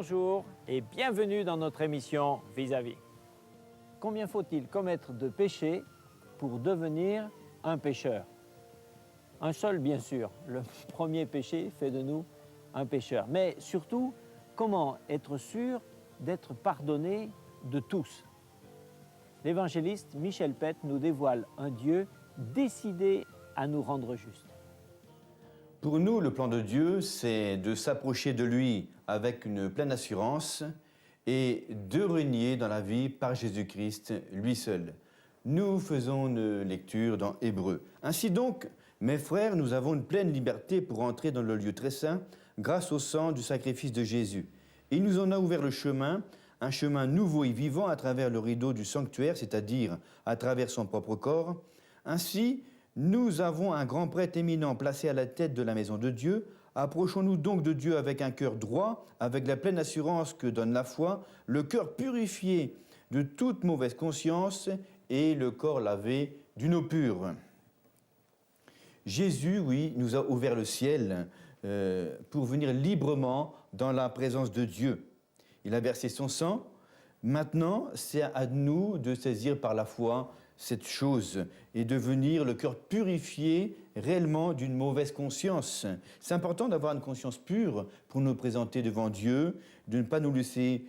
bonjour et bienvenue dans notre émission Vis-à-vis. Combien faut-il commettre de péchés pour devenir un pécheur? Un seul, bien sûr. Le premier péché fait de nous un pécheur. Mais surtout, comment être sûr d'être pardonné de tous? L'évangéliste Michel Pett nous dévoile un Dieu décidé à nous rendre justes. Pour nous, le plan de Dieu, c'est de s'approcher de lui avec une pleine assurance et de régner dans la vie par Jésus-Christ, lui seul. Nous faisons une lecture dans Hébreux. Ainsi donc, mes frères, nous avons une pleine liberté pour entrer dans le lieu très saint grâce au sang du sacrifice de Jésus. Il nous en a ouvert le chemin, un chemin nouveau et vivant à travers le rideau du sanctuaire, c'est-à-dire à travers son propre corps. Ainsi, nous avons un grand prêtre éminent placé à la tête de la maison de Dieu. Approchons-nous donc de Dieu avec un cœur droit, avec la pleine assurance que donne la foi, le cœur purifié de toute mauvaise conscience et le corps lavé d'une eau pure. Jésus, oui, nous a ouvert le ciel pour venir librement dans la présence de Dieu. Il a versé son sang. Maintenant, c'est à nous de saisir par la foi cette chose et devenir le cœur purifié réellement d'une mauvaise conscience. C'est important d'avoir une conscience pure pour nous présenter devant Dieu, de ne pas nous laisser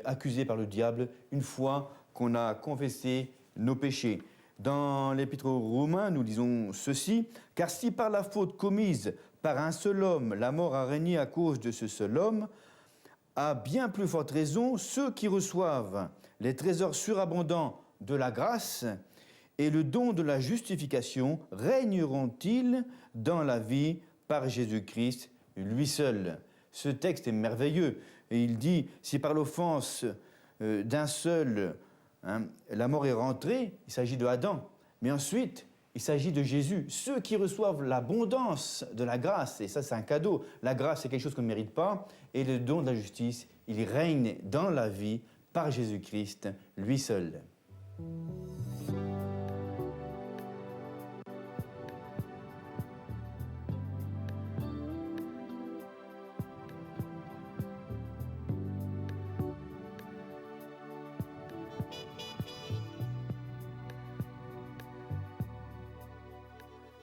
accuser par le diable une fois qu'on a confessé nos péchés. Dans l'Épître aux Romains, nous disons ceci, « Car si par la faute commise par un seul homme, la mort a régné à cause de ce seul homme, à bien plus forte raison, ceux qui reçoivent les trésors surabondants de la grâce et le don de la justification régneront-ils dans la vie par Jésus-Christ, lui seul ?» Ce texte est merveilleux. Et il dit, si par l'offense d'un seul, la mort est rentrée, il s'agit de Adam. Mais ensuite, il s'agit de Jésus. Ceux qui reçoivent l'abondance de la grâce, et ça c'est un cadeau, la grâce c'est quelque chose qu'on ne mérite pas, et le don de la justice, il règne dans la vie par Jésus-Christ, lui seul.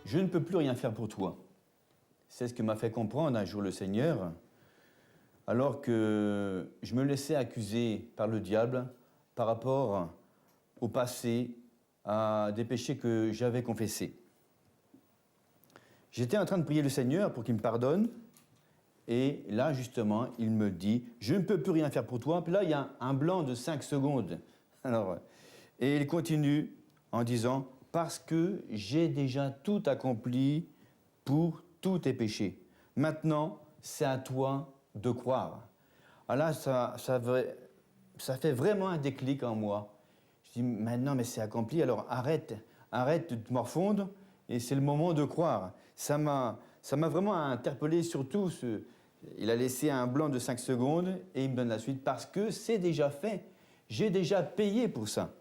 Je ne peux plus rien faire pour toi. C'est ce que m'a fait comprendre un jour le Seigneur, alors que je me laissais accuser par le diable par rapport au passé, à des péchés que j'avais confessés. J'étais en train de prier le Seigneur pour qu'il me pardonne, et là, justement, il me dit « Je ne peux plus rien faire pour toi ». Puis là, il y a un blanc de 5 secondes. Et il continue en disant « Parce que j'ai déjà tout accompli pour tous tes péchés. Maintenant, c'est à toi de croire. » Alors là, ça fait vraiment un déclic en moi. Je dis « Maintenant, mais c'est accompli, alors arrête de te morfondre et c'est le moment de croire. » Ça m'a vraiment interpellé, surtout, il a laissé un blanc de 5 secondes et il me donne la suite « Parce que c'est déjà fait, j'ai déjà payé pour ça. »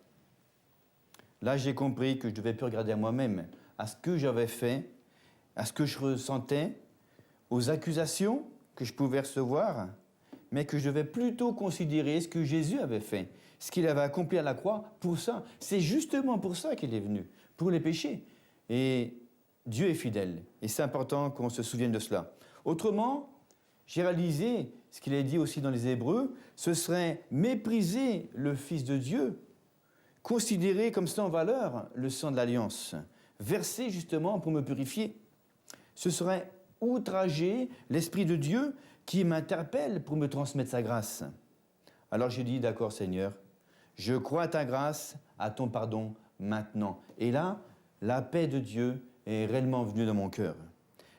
Là, j'ai compris que je ne devais plus regarder à moi-même, à ce que j'avais fait, à ce que je ressentais, aux accusations que je pouvais recevoir, mais que je devais plutôt considérer ce que Jésus avait fait, ce qu'il avait accompli à la croix pour ça. C'est justement pour ça qu'il est venu, pour les péchés. Et Dieu est fidèle, et c'est important qu'on se souvienne de cela. Autrement, j'ai réalisé ce qu'il est dit aussi dans les Hébreux, ce serait mépriser le Fils de Dieu, considérer comme sans valeur le sang de l'Alliance, versé justement pour me purifier. Ce serait outrager l'Esprit de Dieu qui m'interpelle pour me transmettre sa grâce. Alors j'ai dit, d'accord Seigneur, je crois à ta grâce, à ton pardon maintenant. Et là, la paix de Dieu est réellement venue dans mon cœur.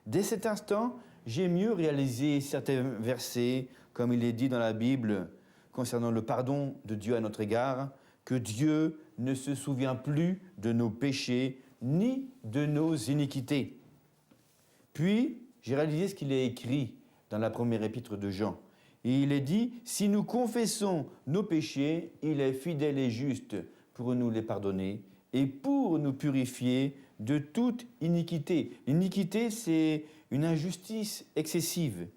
Dès cet instant, j'ai mieux réalisé certains versets, comme il est dit dans la Bible, concernant le pardon de Dieu à notre égard, que Dieu ne se souvient plus de nos péchés ni de nos iniquités. Puis, j'ai réalisé ce qu'il est écrit dans la première épître de Jean. Et il est dit, si nous confessons nos péchés, il est fidèle et juste pour nous les pardonner et pour nous purifier de toute iniquité. L'iniquité, c'est une injustice excessive.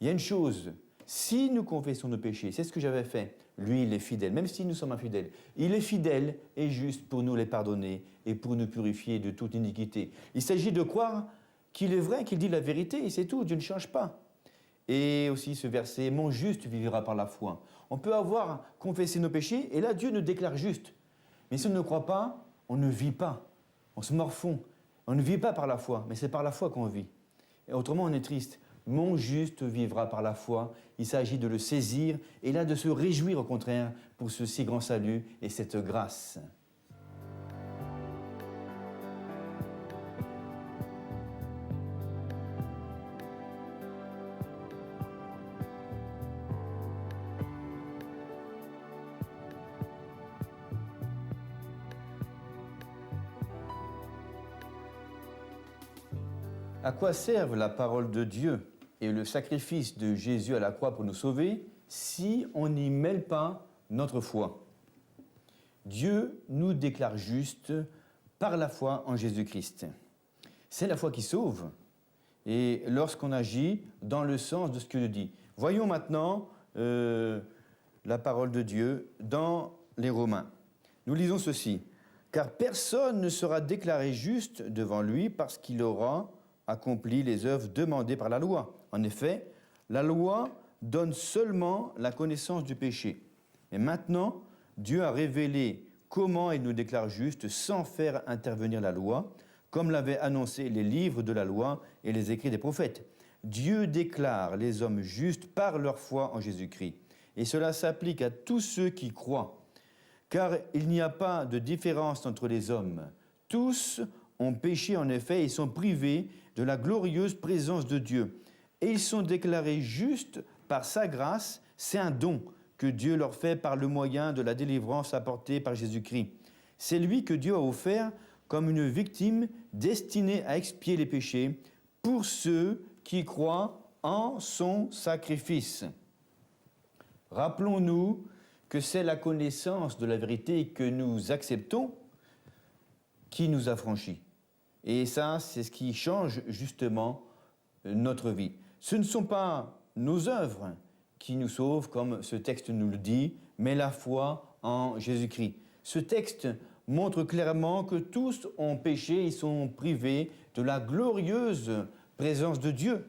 Il y a une chose, Si nous confessons nos péchés, c'est ce que j'avais fait, lui, il est fidèle, même si nous sommes infidèles. Il est fidèle et juste pour nous les pardonner et pour nous purifier de toute iniquité. Il s'agit de croire qu'il est vrai, qu'il dit la vérité, et c'est tout, Dieu ne change pas. Et aussi ce verset, mon juste vivra par la foi. On peut avoir confessé nos péchés, et là Dieu nous déclare juste. Mais si on ne croit pas, on ne vit pas. On se morfond. On ne vit pas par la foi, mais c'est par la foi qu'on vit. Et autrement, on est triste. Mon juste vivra par la foi. Il s'agit de le saisir et là de se réjouir au contraire pour ce si grand salut et cette grâce. À quoi servent la parole de Dieu et le sacrifice de Jésus à la croix pour nous sauver si on n'y mêle pas notre foi? Dieu nous déclare justes par la foi en Jésus-Christ. C'est la foi qui sauve et lorsqu'on agit dans le sens de ce que Dieu dit. Voyons maintenant la parole de Dieu dans les Romains. Nous lisons ceci. « Car personne ne sera déclaré juste devant lui parce qu'il aura accompli les œuvres demandées par la loi. En effet, la loi donne seulement la connaissance du péché. Mais maintenant, Dieu a révélé comment il nous déclare justes sans faire intervenir la loi, comme l'avaient annoncé les livres de la loi et les écrits des prophètes. Dieu déclare les hommes justes par leur foi en Jésus-Christ. Et cela s'applique à tous ceux qui croient. Car il n'y a pas de différence entre les hommes. Tous ont péché en effet et sont privés de la glorieuse présence de Dieu. Et ils sont déclarés justes par sa grâce, c'est un don que Dieu leur fait par le moyen de la délivrance apportée par Jésus-Christ. C'est lui que Dieu a offert comme une victime destinée à expier les péchés pour ceux qui croient en son sacrifice. Rappelons-nous que c'est la connaissance de la vérité que nous acceptons qui nous affranchit. Et ça, c'est ce qui change justement notre vie. Ce ne sont pas nos œuvres qui nous sauvent, comme ce texte nous le dit, mais la foi en Jésus-Christ. Ce texte montre clairement que tous ont péché, ils sont privés de la glorieuse présence de Dieu.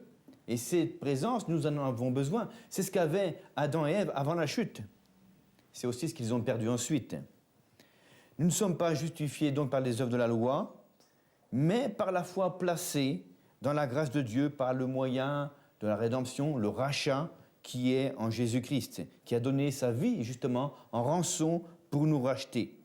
Et cette présence, nous en avons besoin. C'est ce qu'avaient Adam et Ève avant la chute. C'est aussi ce qu'ils ont perdu ensuite. Nous ne sommes pas justifiés donc par les œuvres de la loi, mais par la foi placée dans la grâce de Dieu, par le moyen de la rédemption, le rachat qui est en Jésus-Christ, qui a donné sa vie justement en rançon pour nous racheter.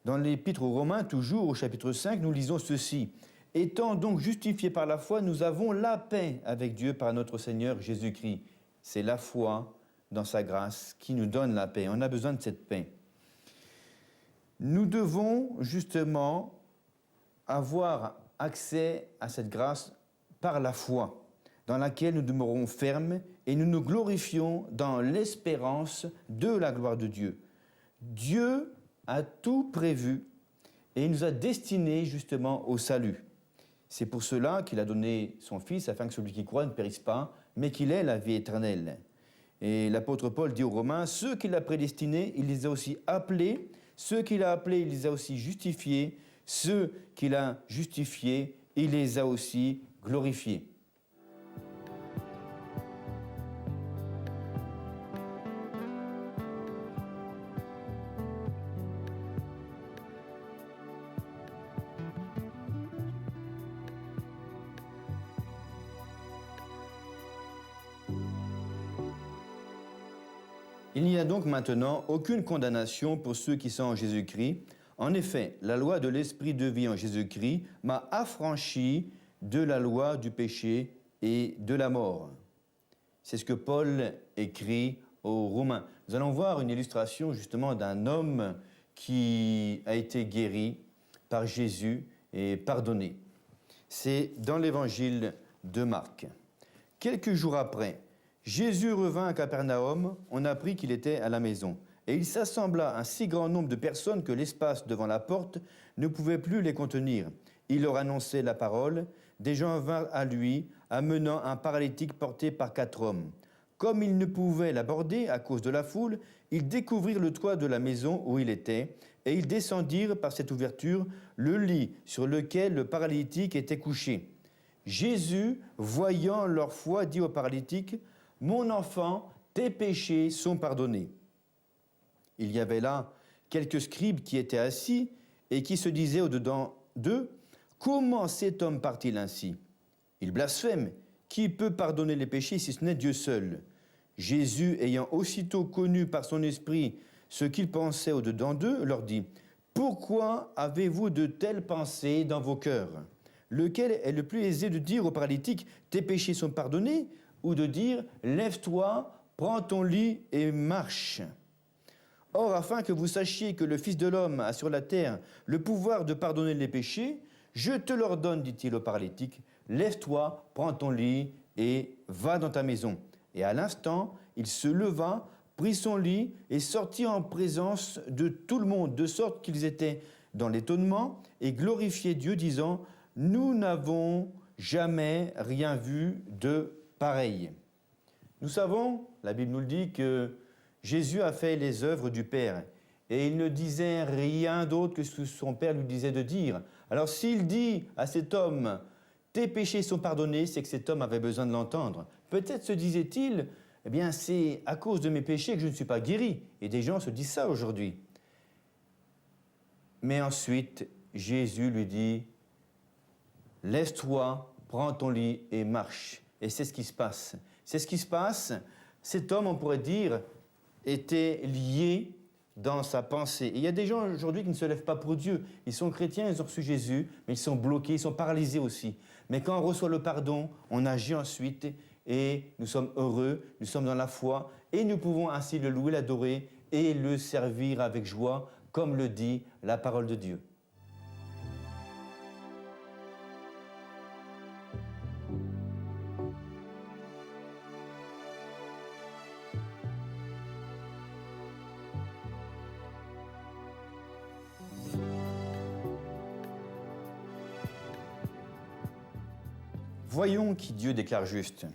Dans l'Épître aux Romains, toujours au chapitre 5, nous lisons ceci. « Étant donc justifiés par la foi, nous avons la paix avec Dieu par notre Seigneur Jésus-Christ. » C'est la foi dans sa grâce qui nous donne la paix. On a besoin de cette paix. Nous devons justement avoir accès à cette grâce par la foi, dans laquelle nous demeurons fermes et nous nous glorifions dans l'espérance de la gloire de Dieu. Dieu a tout prévu et il nous a destinés justement au salut. C'est pour cela qu'il a donné son Fils, afin que celui qui croit ne périsse pas, mais qu'il ait la vie éternelle. Et l'apôtre Paul dit aux Romains, ceux qu'il a prédestinés, il les a aussi appelés, ceux qu'il a appelés, il les a aussi justifiés, ceux qu'il a justifiés, il les a aussi glorifiés. Il n'y a donc maintenant aucune condamnation pour ceux qui sont en Jésus-Christ. En effet, la loi de l'Esprit de vie en Jésus-Christ m'a affranchi de la loi du péché et de la mort. C'est ce que Paul écrit aux Romains. Nous allons voir une illustration justement d'un homme qui a été guéri par Jésus et pardonné. C'est dans l'évangile de Marc. Quelques jours après, Jésus revint à Capernaum, on apprit qu'il était à la maison. Et il s'assembla un si grand nombre de personnes que l'espace devant la porte ne pouvait plus les contenir. Il leur annonçait la parole. Des gens vinrent à lui, amenant un paralytique porté par 4 hommes. Comme ils ne pouvaient l'aborder à cause de la foule, ils découvrirent le toit de la maison où il était, et ils descendirent par cette ouverture le lit sur lequel le paralytique était couché. Jésus, voyant leur foi, dit au paralytique, « Mon enfant, tes péchés sont pardonnés. » Il y avait là quelques scribes qui étaient assis et qui se disaient au-dedans d'eux, « Comment cet homme part-il ainsi ? Il blasphème. Qui peut pardonner les péchés si ce n'est Dieu seul ?» Jésus, ayant aussitôt connu par son esprit ce qu'ils pensaient au-dedans d'eux, leur dit, « Pourquoi avez-vous de telles pensées dans vos cœurs ? Lequel est le plus aisé de dire au paralytique, « Tes péchés sont pardonnés » ou de dire, « Lève-toi, prends ton lit et marche » ? Or, afin que vous sachiez que le Fils de l'homme a sur la terre le pouvoir de pardonner les péchés, je te l'ordonne, dit-il au paralytique, « Lève-toi, prends ton lit et va dans ta maison. » Et à l'instant, il se leva, prit son lit et sortit en présence de tout le monde, de sorte qu'ils étaient dans l'étonnement et glorifiaient Dieu, disant, « Nous n'avons jamais rien vu de pareil. » Nous savons, la Bible nous le dit, que Jésus a fait les œuvres du Père et il ne disait rien d'autre que ce que son Père lui disait de dire. Alors s'il dit à cet homme, « Tes péchés sont pardonnés », c'est que cet homme avait besoin de l'entendre. Peut-être se disait-il, « Eh bien, c'est à cause de mes péchés que je ne suis pas guéri. » Et des gens se disent ça aujourd'hui. Mais ensuite, Jésus lui dit, « Lève-toi, prends ton lit et marche. » Et c'est ce qui se passe. C'est ce qui se passe. Cet homme, on pourrait dire, était lié dans sa pensée. Et il y a des gens aujourd'hui qui ne se lèvent pas pour Dieu. Ils sont chrétiens, ils ont reçu Jésus, mais ils sont bloqués, ils sont paralysés aussi. Mais quand on reçoit le pardon, on agit ensuite et nous sommes heureux, nous sommes dans la foi et nous pouvons ainsi le louer, l'adorer et le servir avec joie, comme le dit la parole de Dieu. Voyons qui Dieu déclare juste.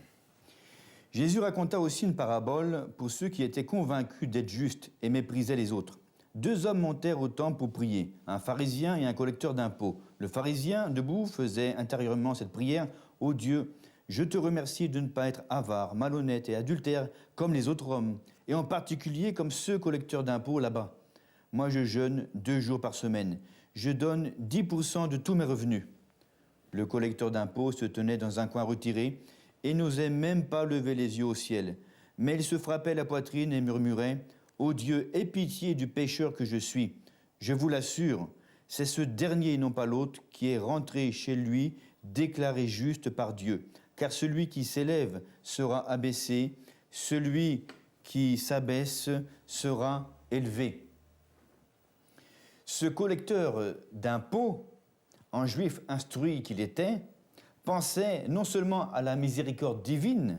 Jésus raconta aussi une parabole pour ceux qui étaient convaincus d'être justes et méprisaient les autres. 2 hommes montèrent au temple pour prier, un pharisien et un collecteur d'impôts. Le pharisien, debout, faisait intérieurement cette prière, « Ô Dieu, je te remercie de ne pas être avare, malhonnête et adultère comme les autres hommes, et en particulier comme ceux collecteurs d'impôts là-bas. Moi, je jeûne 2 jours par semaine. Je donne 10% de tous mes revenus. » Le collecteur d'impôts se tenait dans un coin retiré et n'osait même pas lever les yeux au ciel. Mais il se frappait la poitrine et murmurait « Ô Dieu, aie pitié du pécheur que je suis. Je vous l'assure, c'est ce dernier et non pas l'autre qui est rentré chez lui déclaré juste par Dieu. Car celui qui s'élève sera abaissé, celui qui s'abaisse sera élevé. » Ce collecteur d'impôts, en juif instruit qu'il était, pensait non seulement à la miséricorde divine,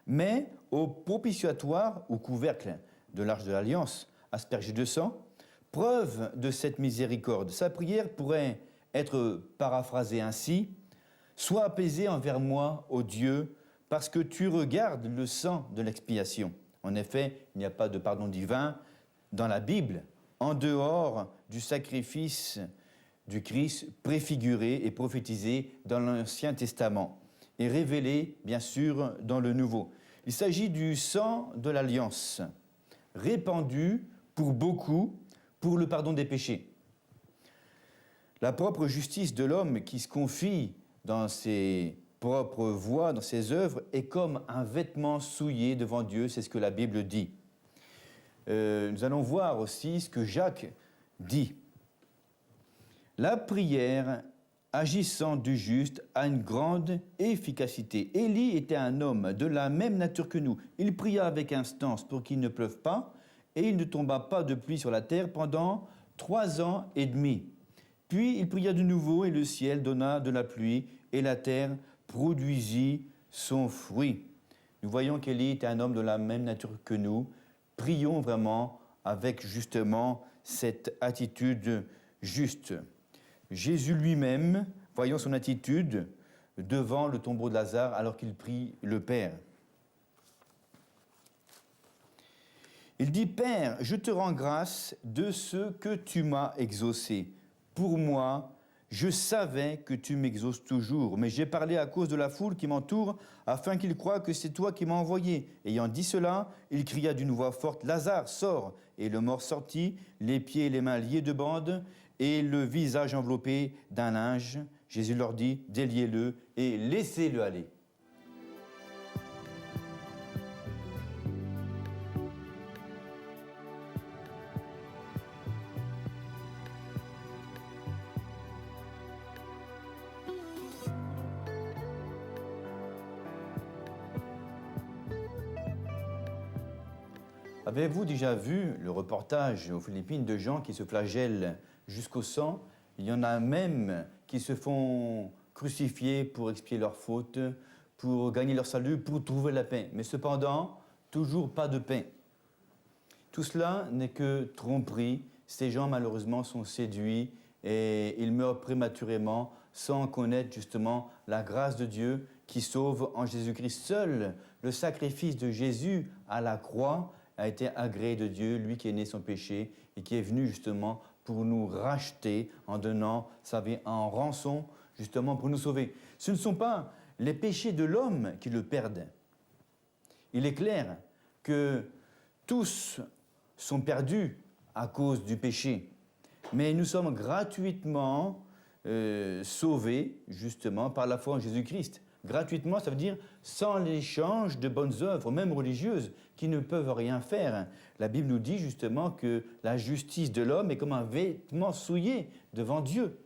mais au propitiatoire ou couvercle de l'Arche de l'Alliance, aspergé de sang, preuve de cette miséricorde. Sa prière pourrait être paraphrasée ainsi, « Sois apaisé envers moi, ô Dieu, parce que tu regardes le sang de l'expiation. » En effet, il n'y a pas de pardon divin dans la Bible, en dehors du sacrifice du Christ préfiguré et prophétisé dans l'Ancien Testament et révélé, bien sûr, dans le Nouveau. Il s'agit du sang de l'Alliance, répandu pour beaucoup pour le pardon des péchés. La propre justice de l'homme qui se confie dans ses propres voies, dans ses œuvres, est comme un vêtement souillé devant Dieu, c'est ce que la Bible dit. Nous allons voir aussi ce que Jacques dit. La prière, agissant du juste, a une grande efficacité. Élie était un homme de la même nature que nous. Il pria avec instance pour qu'il ne pleuve pas, et il ne tomba pas de pluie sur la terre pendant 3 ans et demi. Puis il pria de nouveau, et le ciel donna de la pluie, et la terre produisit son fruit. Nous voyons qu'Élie était un homme de la même nature que nous. Prions vraiment avec justement cette attitude juste. Jésus lui-même, voyons son attitude devant le tombeau de Lazare alors qu'il prie le Père. Il dit, Père, je te rends grâce de ce que tu m'as exaucé. Pour moi, je savais que tu m'exauces toujours, mais j'ai parlé à cause de la foule qui m'entoure, afin qu'ils croient que c'est toi qui m'as envoyé. Ayant dit cela, il cria d'une voix forte, Lazare, sors. Et le mort sortit, les pieds et les mains liés de bandes, et le visage enveloppé d'un linge. Jésus leur dit, déliez-le et laissez-le aller. Avez-vous déjà vu le reportage aux Philippines de gens qui se flagellent jusqu'au sang? Il y en a même qui se font crucifier pour expier leurs fautes, pour gagner leur salut, pour trouver la paix. Mais cependant, toujours pas de paix. Tout cela n'est que tromperie. Ces gens, malheureusement, sont séduits et ils meurent prématurément sans connaître justement la grâce de Dieu qui sauve en Jésus-Christ. Seul le sacrifice de Jésus à la croix a été agréé de Dieu, lui qui est né sans péché et qui est venu justement pour nous racheter en donnant sa vie en rançon, justement pour nous sauver. Ce ne sont pas les péchés de l'homme qui le perdent. Il est clair que tous sont perdus à cause du péché, mais nous sommes gratuitement sauvés justement par la foi en Jésus-Christ. Gratuitement, ça veut dire sans l'échange de bonnes œuvres, même religieuses, qui ne peuvent rien faire. La Bible nous dit justement que la justice de l'homme est comme un vêtement souillé devant Dieu.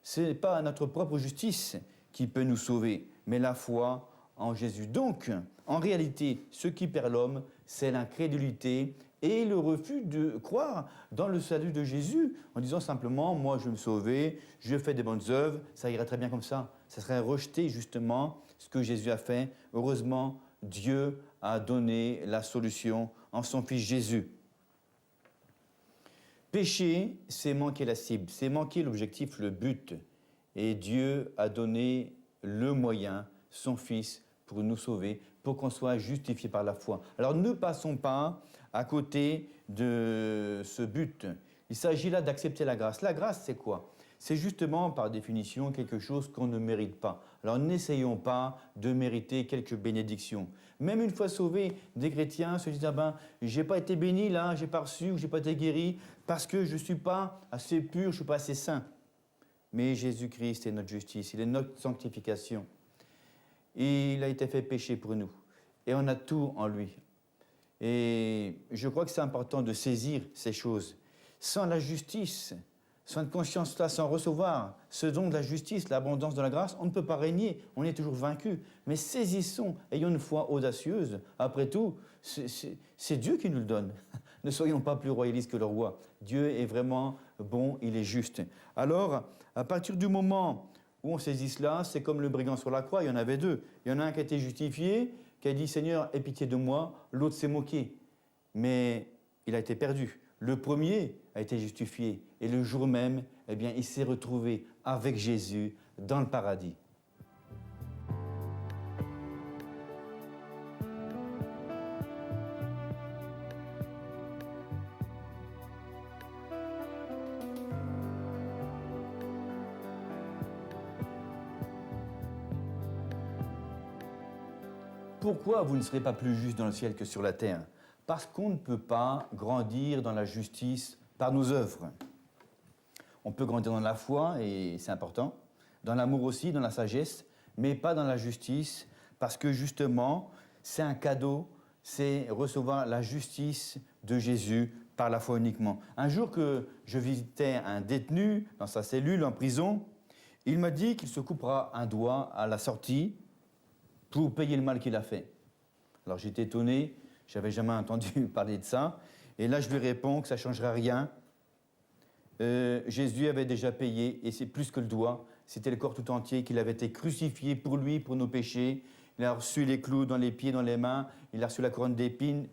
Ce n'est pas notre propre justice qui peut nous sauver, mais la foi en Jésus. Donc, en réalité, ce qui perd l'homme, c'est l'incrédulité et le refus de croire dans le salut de Jésus, en disant simplement, moi je vais me sauver, je fais des bonnes œuvres, ça irait très bien comme ça. Ça serait rejeter justement ce que Jésus a fait. Heureusement, Dieu a donné la solution en son Fils Jésus. Pécher, c'est manquer la cible, c'est manquer l'objectif, le but. Et Dieu a donné le moyen, son Fils, pour nous sauver, pour qu'on soit justifié par la foi. Alors ne passons pas à côté de ce but. Il s'agit là d'accepter la grâce. La grâce, c'est quoi? C'est justement, par définition, quelque chose qu'on ne mérite pas. Alors n'essayons pas de mériter quelques bénédictions. Même une fois sauvés, des chrétiens se disent « Ah ben, j'ai pas été béni là, j'ai pas reçu, ou j'ai pas été guéri, parce que je ne suis pas assez pur, je ne suis pas assez saint. » Mais Jésus-Christ est notre justice, il est notre sanctification. Il a été fait péché pour nous. Et on a tout en lui. Et je crois que c'est important de saisir ces choses. Sans la justice, sans cette conscience-là, sans recevoir ce don de la justice, l'abondance de la grâce, on ne peut pas régner, on est toujours vaincu. Mais saisissons, ayons une foi audacieuse. Après tout, c'est Dieu qui nous le donne. Ne soyons pas plus royalistes que le roi. Dieu est vraiment bon, il est juste. Alors, à partir du moment où on saisit cela, c'est comme le brigand sur la croix, il y en avait deux. Il y en a un qui a été justifié, qui a dit « Seigneur, aie pitié de moi », l'autre s'est moqué. Mais il a été perdu. Le premier a été justifié et le jour même, eh bien, il s'est retrouvé avec Jésus dans le paradis. Pourquoi vous ne serez pas plus juste dans le ciel que sur la terre? Parce qu'on ne peut pas grandir dans la justice par nos œuvres. On peut grandir dans la foi, et c'est important, dans l'amour aussi, dans la sagesse, mais pas dans la justice, parce que justement, c'est un cadeau, c'est recevoir la justice de Jésus par la foi uniquement. Un jour que je visitais un détenu dans sa cellule en prison, il m'a dit qu'il se coupera un doigt à la sortie pour payer le mal qu'il a fait. Alors j'étais étonné, je n'avais jamais entendu parler de ça. Et là, je lui réponds que ça ne changera rien. Jésus avait déjà payé, et c'est plus que le doigt. C'était le corps tout entier, qu'il avait été crucifié pour lui, pour nos péchés. Il a reçu les clous dans les pieds, dans les mains. Il a reçu la couronne d'épines.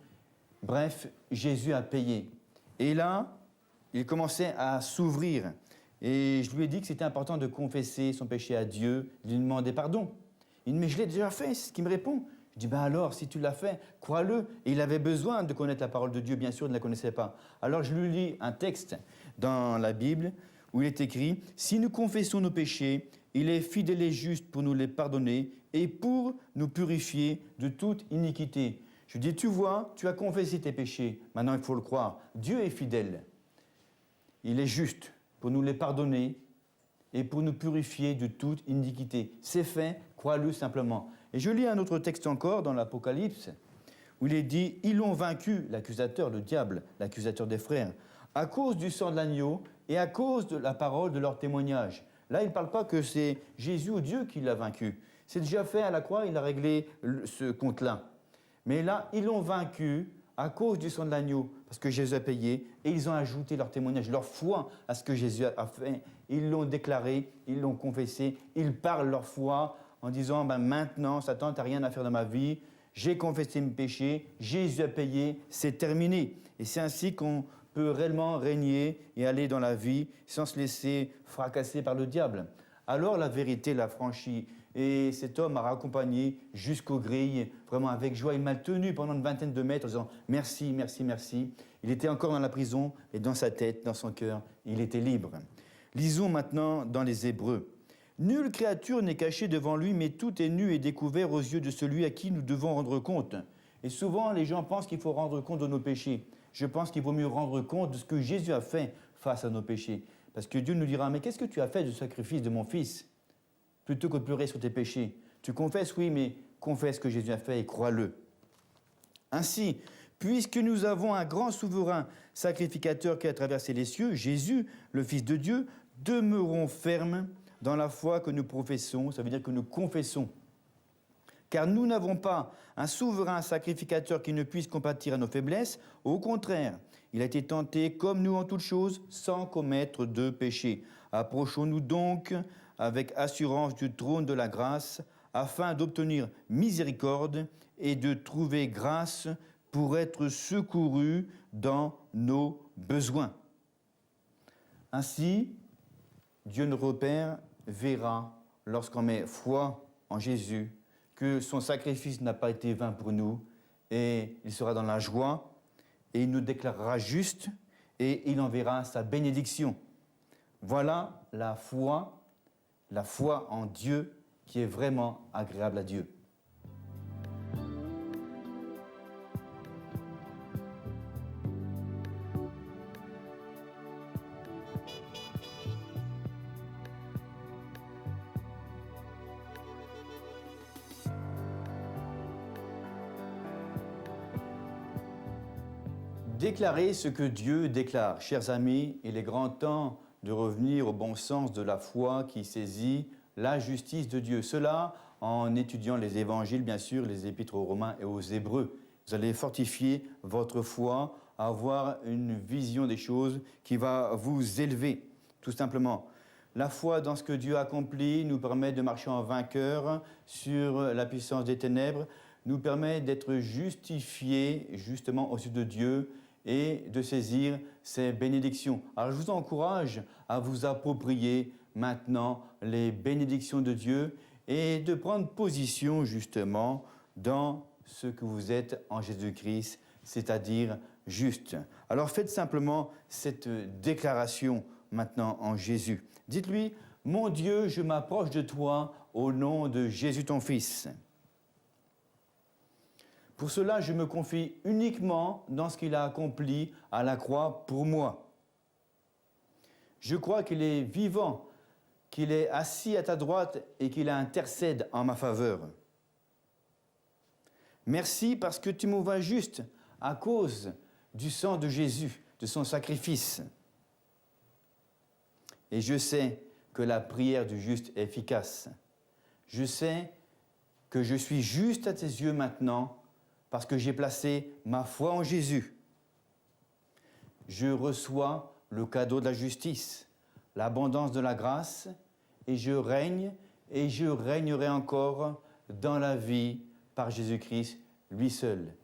Bref, Jésus a payé. Et là, il commençait à s'ouvrir. Et je lui ai dit que c'était important de confesser son péché à Dieu, de lui demander pardon. Il me dit, mais je l'ai déjà fait, c'est ce qu'il me répond. Je dis, ben alors, si tu l'as fait, crois-le. Et il avait besoin de connaître la parole de Dieu, bien sûr, il ne la connaissait pas. Alors je lui lis un texte dans la Bible où il est écrit, « Si nous confessons nos péchés, il est fidèle et juste pour nous les pardonner et pour nous purifier de toute iniquité. » Je dis, tu vois, tu as confessé tes péchés, maintenant il faut le croire. Dieu est fidèle, il est juste pour nous les pardonner et pour nous purifier de toute iniquité. C'est fait, crois-le simplement. Et je lis un autre texte encore dans l'Apocalypse, où il est dit, ils l'ont vaincu, l'accusateur, le diable, l'accusateur des frères, à cause du sang de l'agneau et à cause de la parole de leur témoignage. Là, il ne parle pas que c'est Jésus ou Dieu qui l'a vaincu. C'est déjà fait à la croix, il a réglé ce compte-là. Mais là, ils l'ont vaincu à cause du sang de l'agneau, parce que Jésus a payé, et ils ont ajouté leur témoignage, leur foi à ce que Jésus a fait. Ils l'ont déclaré, ils l'ont confessé, ils parlent leur foi en disant, ben maintenant, Satan, tu n'as rien à faire dans ma vie, j'ai confessé mes péchés, Jésus a payé, c'est terminé. Et c'est ainsi qu'on peut réellement régner et aller dans la vie sans se laisser fracasser par le diable. Alors la vérité l'a franchi. Et cet homme m'a raccompagné jusqu'aux grilles, vraiment avec joie. Il m'a tenu pendant une vingtaine de mètres en disant « Merci, merci, merci ». Il était encore dans la prison et dans sa tête, dans son cœur, il était libre. Lisons maintenant dans les Hébreux. « Nulle créature n'est cachée devant lui, mais tout est nu et découvert aux yeux de celui à qui nous devons rendre compte. » Et souvent, les gens pensent qu'il faut rendre compte de nos péchés. Je pense qu'il vaut mieux rendre compte de ce que Jésus a fait face à nos péchés. Parce que Dieu nous dira « Mais qu'est-ce que tu as fait du sacrifice de mon fils ?» Plutôt que de pleurer sur tes péchés. Tu confesses, oui, mais confesse ce que Jésus a fait et crois-le. Ainsi, puisque nous avons un grand souverain sacrificateur qui a traversé les cieux, Jésus, le Fils de Dieu, demeurons fermes dans la foi que nous professons, ça veut dire que nous confessons. Car nous n'avons pas un souverain sacrificateur qui ne puisse compatir à nos faiblesses, au contraire, il a été tenté comme nous en toutes choses, sans commettre de péché. Approchons-nous donc avec assurance du trône de la grâce, afin d'obtenir miséricorde et de trouver grâce pour être secourus dans nos besoins. Ainsi, Dieu notre Père verra, lorsqu'on met foi en Jésus, que son sacrifice n'a pas été vain pour nous, et il sera dans la joie, et il nous déclarera justes, et il enverra sa bénédiction. Voilà la foi en Dieu qui est vraiment agréable à Dieu. Déclarer ce que Dieu déclare. Chers amis, il est grand temps de revenir au bon sens de la foi qui saisit la justice de Dieu. Cela en étudiant les évangiles, bien sûr, les épîtres aux Romains et aux Hébreux. Vous allez fortifier votre foi, avoir une vision des choses qui va vous élever, tout simplement. La foi dans ce que Dieu accomplit nous permet de marcher en vainqueur sur la puissance des ténèbres, nous permet d'être justifiés justement au sujet de Dieu et de saisir ses bénédictions. Alors je vous encourage à vous approprier maintenant les bénédictions de Dieu et de prendre position justement dans ce que vous êtes en Jésus-Christ, c'est-à-dire juste. Alors faites simplement cette déclaration maintenant en Jésus. Dites-lui, « Mon Dieu, je m'approche de toi au nom de Jésus ton Fils. » Pour cela, je me confie uniquement dans ce qu'il a accompli à la croix pour moi. Je crois qu'il est vivant, qu'il est assis à ta droite et qu'il intercède en ma faveur. Merci parce que tu m'envoies juste à cause du sang de Jésus, de son sacrifice. Et je sais que la prière du juste est efficace. Je sais que je suis juste à tes yeux maintenant parce que j'ai placé ma foi en Jésus. Je reçois le cadeau de la justice, l'abondance de la grâce, et je règne et je régnerai encore dans la vie par Jésus-Christ, lui seul.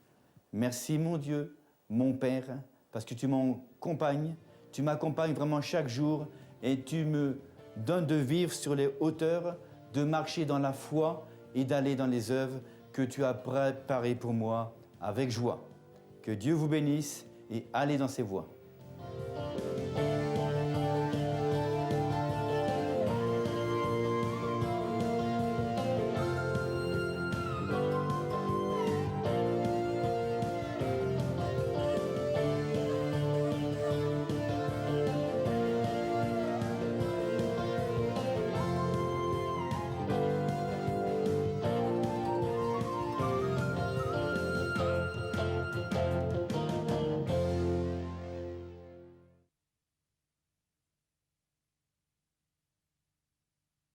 Merci mon Dieu, mon Père, parce que tu m'accompagnes vraiment chaque jour et tu me donnes de vivre sur les hauteurs, de marcher dans la foi et d'aller dans les œuvres que tu as préparées pour moi avec joie. Que Dieu vous bénisse et allez dans ses voies.